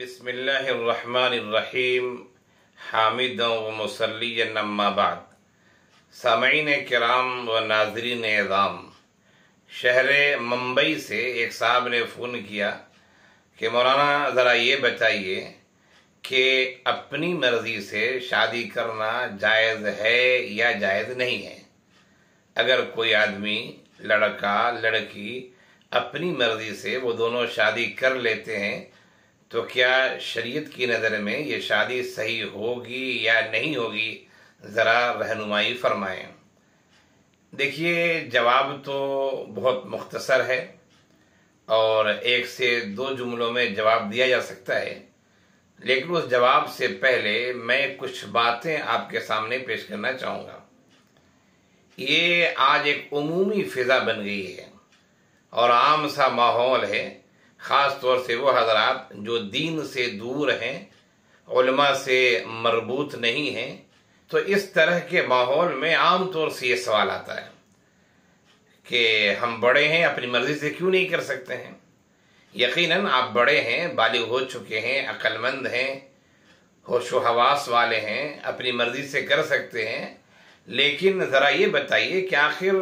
बिस्मिल्लाहिर्रहमानिर्रहीम हामिदन व मुसल्लियन अम्मा बाद। सामईन किराम व नाज़रीन एज़ाम, शहर मुंबई से एक साहब ने फ़ोन किया कि मौलाना ज़रा ये बताइए कि अपनी मर्ज़ी से शादी करना जायज़ है या जायज़ नहीं है। अगर कोई आदमी, लड़का लड़की अपनी मर्ज़ी से वो दोनों शादी कर लेते हैं तो क्या शरीयत की नज़र में ये शादी सही होगी या नहीं होगी, ज़रा रहनुमाई फरमाएं। देखिए, जवाब तो बहुत मुख्तसर है और एक से दो जुमलों में जवाब दिया जा सकता है, लेकिन उस जवाब से पहले मैं कुछ बातें आपके सामने पेश करना चाहूँगा। ये आज एक उमूमी फ़िज़ा बन गई है और आम सा माहौल है, ख़ास तौर से वो हज़रात जो दीन से दूर हैं, उलमा से मरबूत नहीं हैं, तो इस तरह के माहौल में आम तौर से ये सवाल आता है कि हम बड़े हैं, अपनी मर्ज़ी से क्यों नहीं कर सकते हैं। यकीनन आप बड़े हैं, बालिग हो चुके हैं, अक्लमंद हैं, होश व हवास वाले हैं, अपनी मर्ज़ी से कर सकते हैं, लेकिन ज़रा ये बताइए कि आखिर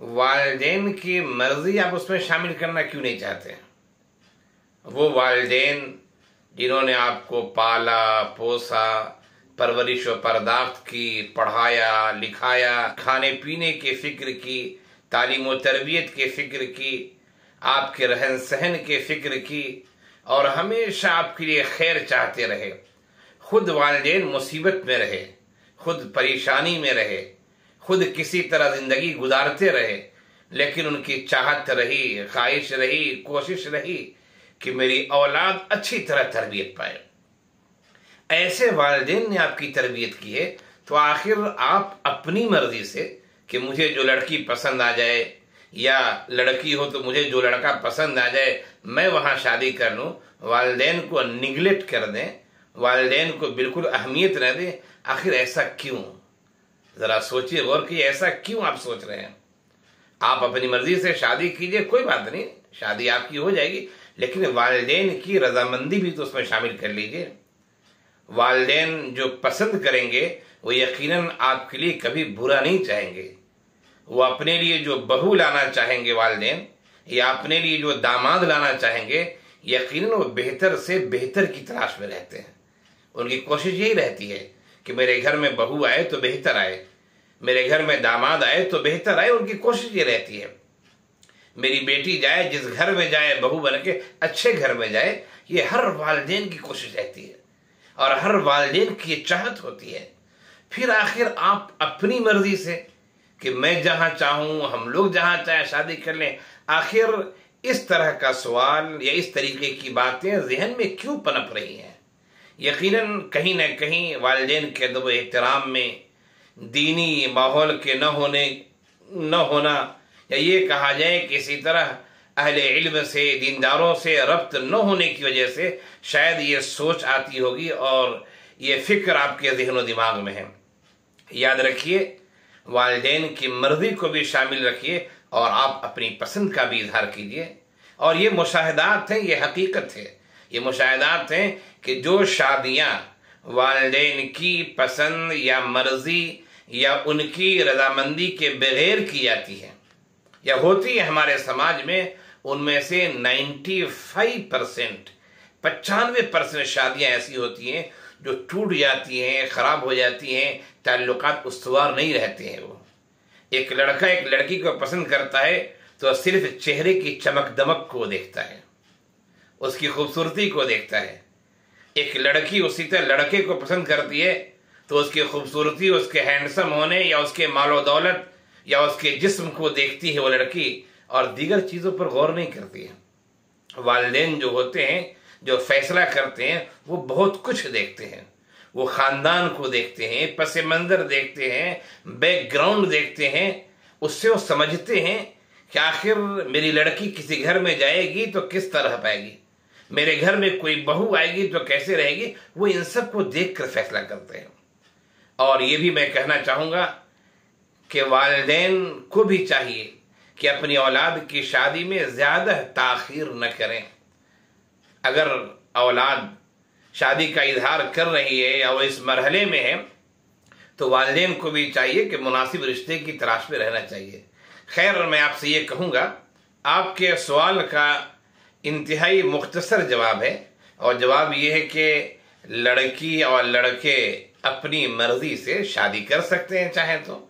वालिदैन की मर्ज़ी आप उसमें शामिल करना क्यों नहीं चाहते हैं। वो वालिदैन जिन्होंने आपको पाला पोसा, परवरिश व पर्दाख्त की, पढ़ाया लिखाया, खाने पीने की फ़िक्र की, तालीम व तरबियत की फ़िक्र की, आपके रहन सहन की फ़िक्र की और हमेशा आपके लिए खैर चाहते रहे। खुद वालिदैन मुसीबत में रहे, खुद परेशानी में रहे, खुद किसी तरह ज़िंदगी गुजारते रहे, लेकिन उनकी चाहत रही, ख्वाहिश रही, कोशिश रही कि मेरी औलाद अच्छी तरह तरबियत पाए। ऐसे वालिदैन ने आपकी तरबियत की है, तो आखिर आप अपनी मर्जी से कि मुझे जो लड़की पसंद आ जाए या लड़की हो तो मुझे जो लड़का पसंद आ जाए मैं वहाँ शादी कर लूँ, वालिदैन को निगलेक्ट कर दें, वालिदैन को बिल्कुल अहमियत न दें। आखिर ऐसा क्यों? ज़रा सोचिए, गौर कीजिए, ऐसा क्यों आप सोच रहे हैं। आप अपनी मर्जी से शादी कीजिए, कोई बात नहीं, शादी आपकी हो जाएगी, लेकिन वालिदैन की रजामंदी भी तो उसमें शामिल कर लीजिए। वालिदैन जो पसंद करेंगे वो यकीनन आपके लिए कभी बुरा नहीं चाहेंगे। वो अपने लिए जो बहू लाना चाहेंगे वालिदैन, या अपने लिए जो दामाद लाना चाहेंगे, यकीनन वो बेहतर से बेहतर की तलाश में रहते हैं। उनकी कोशिश यही रहती है कि मेरे घर में बहू आए तो बेहतर आए, मेरे घर में दामाद आए तो बेहतर आए। उनकी कोशिश ये रहती है मेरी बेटी जाए, जिस घर में जाए बहू बन के अच्छे घर में जाए। ये हर वालिदैन की कोशिश रहती है और हर वालिदैन की ये चाहत होती है। फिर आखिर आप अपनी मर्जी से कि मैं जहाँ चाहूँ, हम लोग जहाँ चाहे शादी कर लें, आखिर इस तरह का सवाल या इस तरीके की बातें जहन में क्यों पनप रही हैं। यकीनन कहीं न कहीं वालिदैन के अदब एहतराम में, दीनी माहौल के न होना, या ये कहा जाए कि इसी तरह अहले इल्म से, दीनदारों से रब्त न होने की वजह से शायद ये सोच आती होगी और ये फिक्र आपके ज़हन व दिमाग में है। याद रखिए, वालिदैन की मर्ज़ी को भी शामिल रखिए और आप अपनी पसंद का भी इजहार कीजिए। और ये मुशाहिदात हैं, ये हकीकत है, ये मुशाहिदात हैं कि जो शादियाँ वालिदैन की पसंद या मर्ज़ी या उनकी रजामंदी के बगैर की जाती हैं या होती है हमारे समाज में, उनमें से 95% शादियाँ ऐसी होती हैं जो टूट जाती हैं, ख़राब हो जाती हैं, ताल्लुकात उस्तवार नहीं रहते हैं। वो एक लड़का एक लड़की को पसंद करता है तो सिर्फ चेहरे की चमक दमक को देखता है, उसकी खूबसूरती को देखता है। एक लड़की उसी तरह लड़के को पसंद करती है तो उसकी खूबसूरती, उसके हैंडसम होने या उसके मालो दौलत या उसके जिस्म को देखती है वो लड़की, और दीगर चीज़ों पर गौर नहीं करती है। वालिदैन जो होते हैं, जो फैसला करते हैं, वो बहुत कुछ देखते हैं। वो ख़ानदान को देखते हैं, पस मंज़र देखते हैं, बैकग्राउंड देखते हैं। उससे वो समझते हैं कि आखिर मेरी लड़की किसी घर में जाएगी तो किस तरह पाएगी, मेरे घर में कोई बहू आएगी तो कैसे रहेगी। वो इन सब को देख कर फैसला करते हैं। और ये भी मैं कहना चाहूँगा कि वालिदैन को भी चाहिए कि अपनी औलाद की शादी में ज़्यादा ताख़ीर न करें। अगर औलाद शादी का इजहार कर रही है या वो इस मरहले में है, तो वालिदैन को भी चाहिए कि मुनासिब रिश्ते की तलाश में रहना चाहिए। खैर, मैं आपसे ये कहूँगा, आपके सवाल का इंतहाई मुख्तसर जवाब है, और जवाब ये है कि लड़की और लड़के अपनी मर्जी से शादी कर सकते हैं चाहे तो,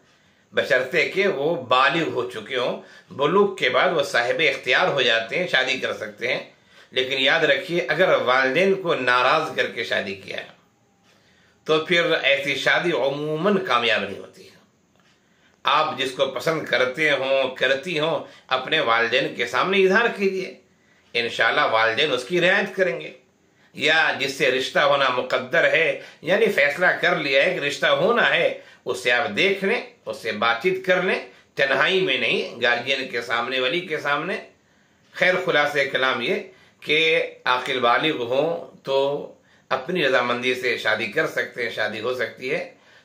बशर्ते कि वो बालिग हो चुके हों। बुलूग के बाद वो साहिब इख्तियार हो जाते हैं, शादी कर सकते हैं। लेकिन याद रखिए, अगर वालिदैन को नाराज करके शादी किया है तो फिर ऐसी शादी अमूमन कामयाब नहीं होती है। आप जिसको पसंद करते हो, करती हो, अपने वालिदैन के सामने इजहार कीजिए, इंशाल्लाह वालिदैन उसकी रियायत करेंगे। या जिससे रिश्ता होना मुकद्दर है, यानी फैसला कर लिया है कि रिश्ता होना है, उससे आप देख लें, उससे बातचीत कर लें, तन्हाई में नहीं, गार्जियन के सामने, वली के सामने। खैर, खुलासे कलाम ये कि आकिल बालिग हो तो अपनी रजामंदी से शादी कर सकते हैं, शादी हो सकती है,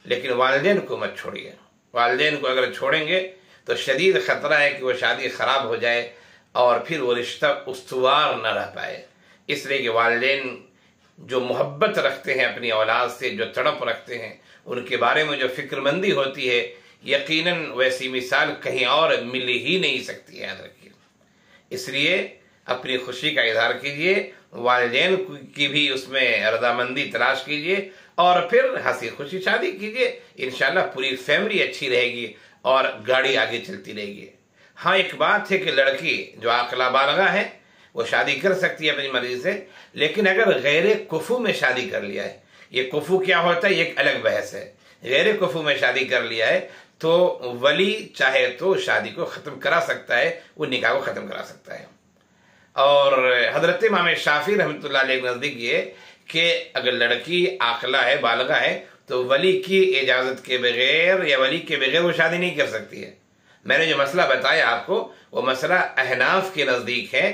लेकिन वालिदैन को मत छोड़िए। वालिदैन को अगर छोड़ेंगे तो शदीद खतरा है कि वो शादी खराब हो जाए और फिर वो रिश्ता उस्तवार न रह पाए। इसलिए कि वालिदैन जो मोहब्बत रखते हैं अपनी औलाद से, जो तड़प रखते हैं, उनके बारे में जो फिक्रमंदी होती है, यकीनन वैसी मिसाल कहीं और मिल ही नहीं सकती है, याद रखिए। इसलिए अपनी खुशी का इजहार कीजिए, वालिदैन की भी उसमें रजामंदी तलाश कीजिए, और फिर हंसी खुशी शादी कीजिए। इंशाल्लाह पूरी फैमिली अच्छी रहेगी और गाड़ी आगे चलती रहेगी। हाँ, एक बात है कि लड़की जो आकला बालगा है वो शादी कर सकती है अपनी मर्जी से, लेकिन अगर गैर कुफू में शादी कर लिया है, ये कुफू क्या होता है, एक अलग बहस है। गैर कुफू में शादी कर लिया है तो वली चाहे तो शादी को खत्म करा सकता है, वो निकाह को खत्म करा सकता है। और हजरत इमाम शाफी रहमतुल्लाह अलैह के नजदीक ये कि अगर लड़की आकला है, बालगा है, तो वली की इजाजत के बगैर या वली के बगैर वो शादी नहीं कर सकती है। मैंने जो मसला बताया आपको, वो मसला अहनाफ के नजदीक है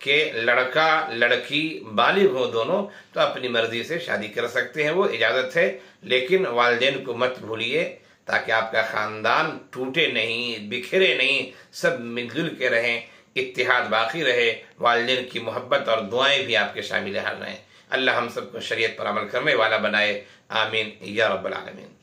कि लड़का लड़की बालिग हो दोनों तो अपनी मर्जी से शादी कर सकते हैं, वो इजाजत है। लेकिन वालिदैन को मत भूलिए, ताकि आपका खानदान टूटे नहीं, बिखरे नहीं, सब मिलजुल के रहें, इत्तिहाद बाकी रहे, वालिदैन की मोहब्बत और दुआएं भी आपके शामिल हाल रहें। अल्लाह हम सबको शरीयत पर अमल करने वाला बनाए। आमीन या रब्बल आलमीन।